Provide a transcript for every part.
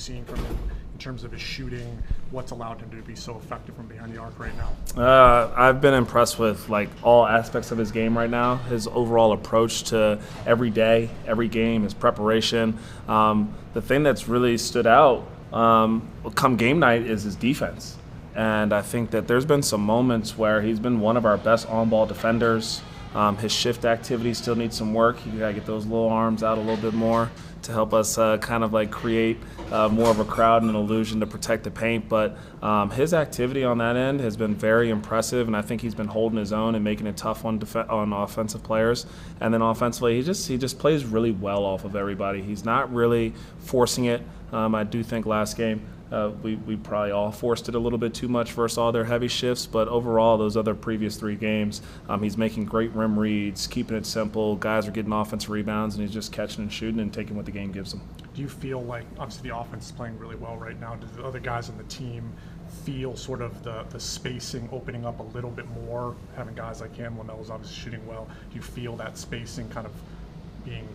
seen from him in terms of his shooting? What's allowed him to be so effective from behind the arc right now? I've been impressed with like all aspects of his game right now. His overall approach to every day, every game, his preparation. The thing that's really stood out come game night is his defense. And I think that there's been some moments where he's been one of our best on-ball defenders. His shift activity still needs some work. You got to get those little arms out a little bit more to help us kind of like create more of a crowd and an illusion to protect the paint. But his activity on that end has been very impressive, and I think he's been holding his own and making it tough on offensive players. And then offensively, he just plays really well off of everybody. He's not really forcing it. I do think last game we probably all forced it a little bit too much versus all their heavy shifts, but overall, those other previous 3 games, he's making great rim reads, keeping it simple. Guys are getting offensive rebounds, and he's just catching and shooting and taking what the game gives him. Do you feel like, obviously the offense is playing really well right now, do the other guys on the team feel sort of the spacing opening up a little bit more, having guys like him? LaMelo's obviously shooting well. Do you feel that spacing kind of being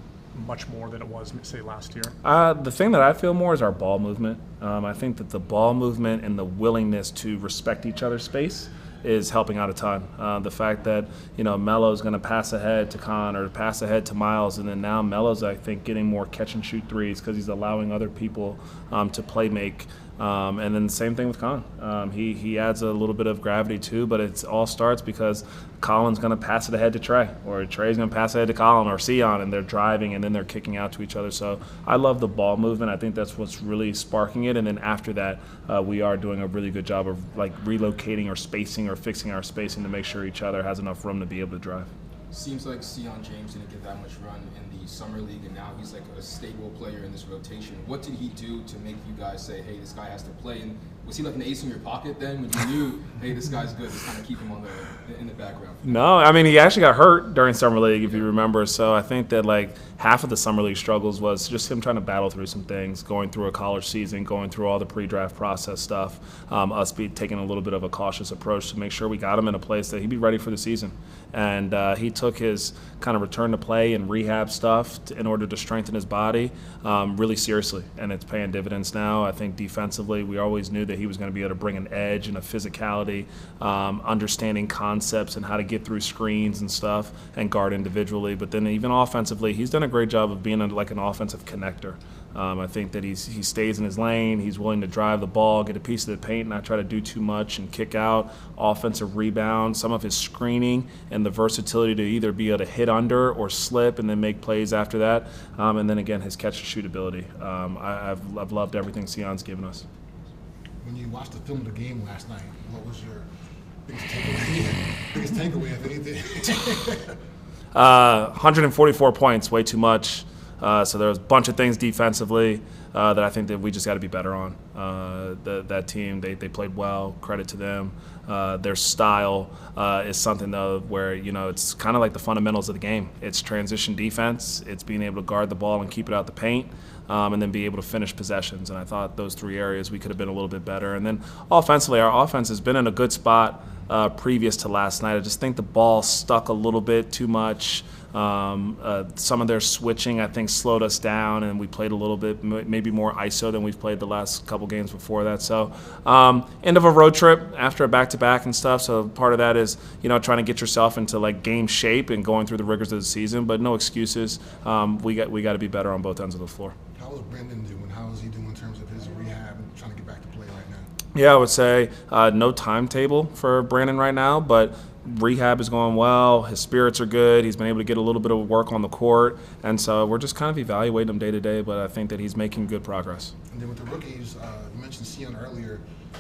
much more than it was, say, last year? The thing that I feel more is our ball movement. I think that the ball movement and the willingness to respect each other's space is helping out a ton. The fact that, Melo's going to pass ahead to Khan or pass ahead to Miles, and then now Melo's, I think, getting more catch-and-shoot threes because he's allowing other people to play make. And then the same thing with Khan. He adds a little bit of gravity too, but it all starts because Colin's going to pass it ahead to Trey, or Trey's going to pass it ahead to Colin or Sion, and they're driving and then they're kicking out to each other. So I love the ball movement. I think that's what's really sparking it. And then after that, we are doing a really good job of like relocating or spacing or fixing our spacing to make sure each other has enough room to be able to drive. Seems like Sion James didn't get that much run in the summer league, and now he's like a stable player in this rotation. What did he do to make you guys say, hey, this guy has to play? And was he like an ace in your pocket then when you knew, hey, this guy's good, just kind of keep him in the background? No, I mean, he actually got hurt during summer league, if you remember. So I think that like half of the summer league struggles was just him trying to battle through some things, going through a college season, going through all the pre-draft process stuff, us taking a little bit of a cautious approach to make sure we got him in a place that he'd be ready for the season. And he took his kind of return to play and rehab stuff in order to strengthen his body really seriously, and it's paying dividends now. I think defensively, we always knew that he was going to be able to bring an edge and a physicality, understanding concepts and how to get through screens and stuff and guard individually. But then even offensively, he's done a great job of being like an offensive connector. I think that he stays in his lane. He's willing to drive the ball, get a piece of the paint, not try to do too much and kick out, offensive rebound, some of his screening and the versatility to either be able to hit under or slip and then make plays after that. And then again, his catch and shoot ability. I've loved everything Sion's given us. When you watched the film of the game last night, what was your biggest takeaway of anything? 144 points, way too much. So there was a bunch of things defensively that I think that we just got to be better on. That team, they played well. Credit to them. Their style is something though where it's kind of like the fundamentals of the game. It's transition defense. It's being able to guard the ball and keep it out the paint, and then be able to finish possessions. And I thought those 3 areas we could have been a little bit better. And then offensively, our offense has been in a good spot previous to last night. I just think the ball stuck a little bit too much. Some of their switching, I think, slowed us down, and we played a little bit, maybe more ISO than we've played the last couple games before that. So, end of a road trip after a back-to-back and stuff. So part of that is, trying to get yourself into like game shape and going through the rigors of the season. But no excuses. We got to be better on both ends of the floor. How is Brandon doing? How is he doing in terms of his rehab and trying to get back to play right now? Yeah, I would say no timetable for Brandon right now, but rehab is going well. His spirits are good. He's been able to get a little bit of work on the court, and so we're just kind of evaluating him day to day, but I think that he's making good progress. And then with the rookies, you mentioned Sion earlier.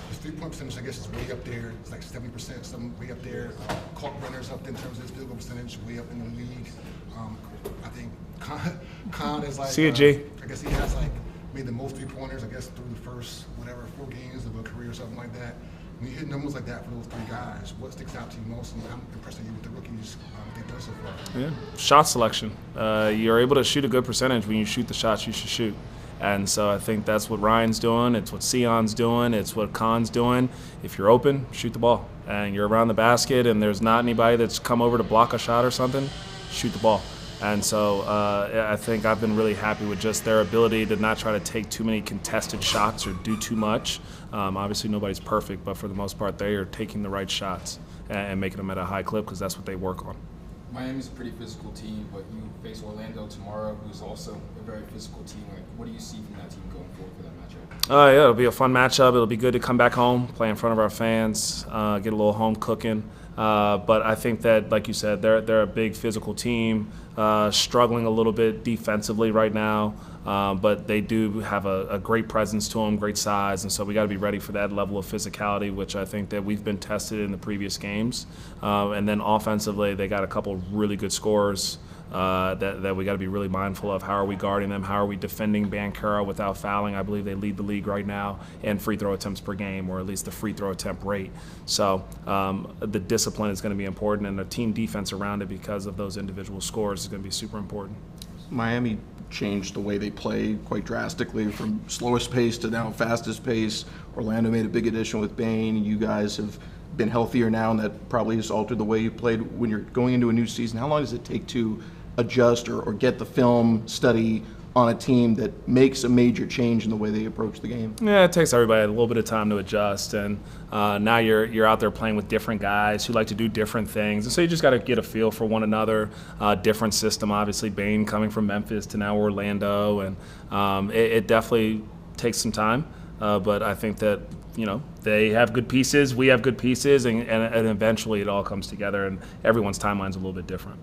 His three-point percentage, I guess, is way up there. It's like 70%, something way up there. Kalkbrenner's up in terms of his field goal percentage, way up in the league. I think Khan is like, I guess he has like made the most three-pointers, I guess, through the first, 4 games of a career or something like that. When you hit numbers like that for those 3 guys, what sticks out to you most? And I'm impressed with you with the rookies they've done so far. Yeah, shot selection. You're able to shoot a good percentage when you shoot the shots you should shoot. And so I think that's what Ryan's doing. It's what Sion's doing. It's what Khan's doing. If you're open, shoot the ball. And you're around the basket and there's not anybody that's come over to block a shot or something, shoot the ball. And so I think I've been really happy with just their ability to not try to take too many contested shots or do too much. Obviously, nobody's perfect, but for the most part, they are taking the right shots and making them at a high clip because that's what they work on. Miami's a pretty physical team, but you face Orlando tomorrow, who's also a very physical team. Like, what do you see from that team going forward for that matchup? Yeah, it'll be a fun matchup. It'll be good to come back home, play in front of our fans, get a little home cooking. But I think that, like you said, they're a big physical team, struggling a little bit defensively right now. But they do have a great presence to them, great size, and so we got to be ready for that level of physicality, which I think that we've been tested in the previous games. And then offensively, they got a couple really good scorers that we got to be really mindful of. How are we guarding them? How are we defending Banchero without fouling? I believe they lead the league right now in free throw attempts per game, or at least the free throw attempt rate. So the discipline is going to be important, and the team defense around it because of those individual scores is going to be super important. Miami changed the way they play quite drastically from slowest pace to now fastest pace. Orlando made a big addition with Bane. You guys have been healthier now, and that probably has altered the way you played when you're going into a new season. How long does it take to adjust or get the film study on a team that makes a major change in the way they approach the game? Yeah, it takes everybody a little bit of time to adjust, and now you're out there playing with different guys who like to do different things, and so you just got to get a feel for one another. Different system, obviously. Bane coming from Memphis to now Orlando, and it definitely takes some time. But I think that they have good pieces, we have good pieces, and eventually it all comes together, and everyone's timeline's a little bit different.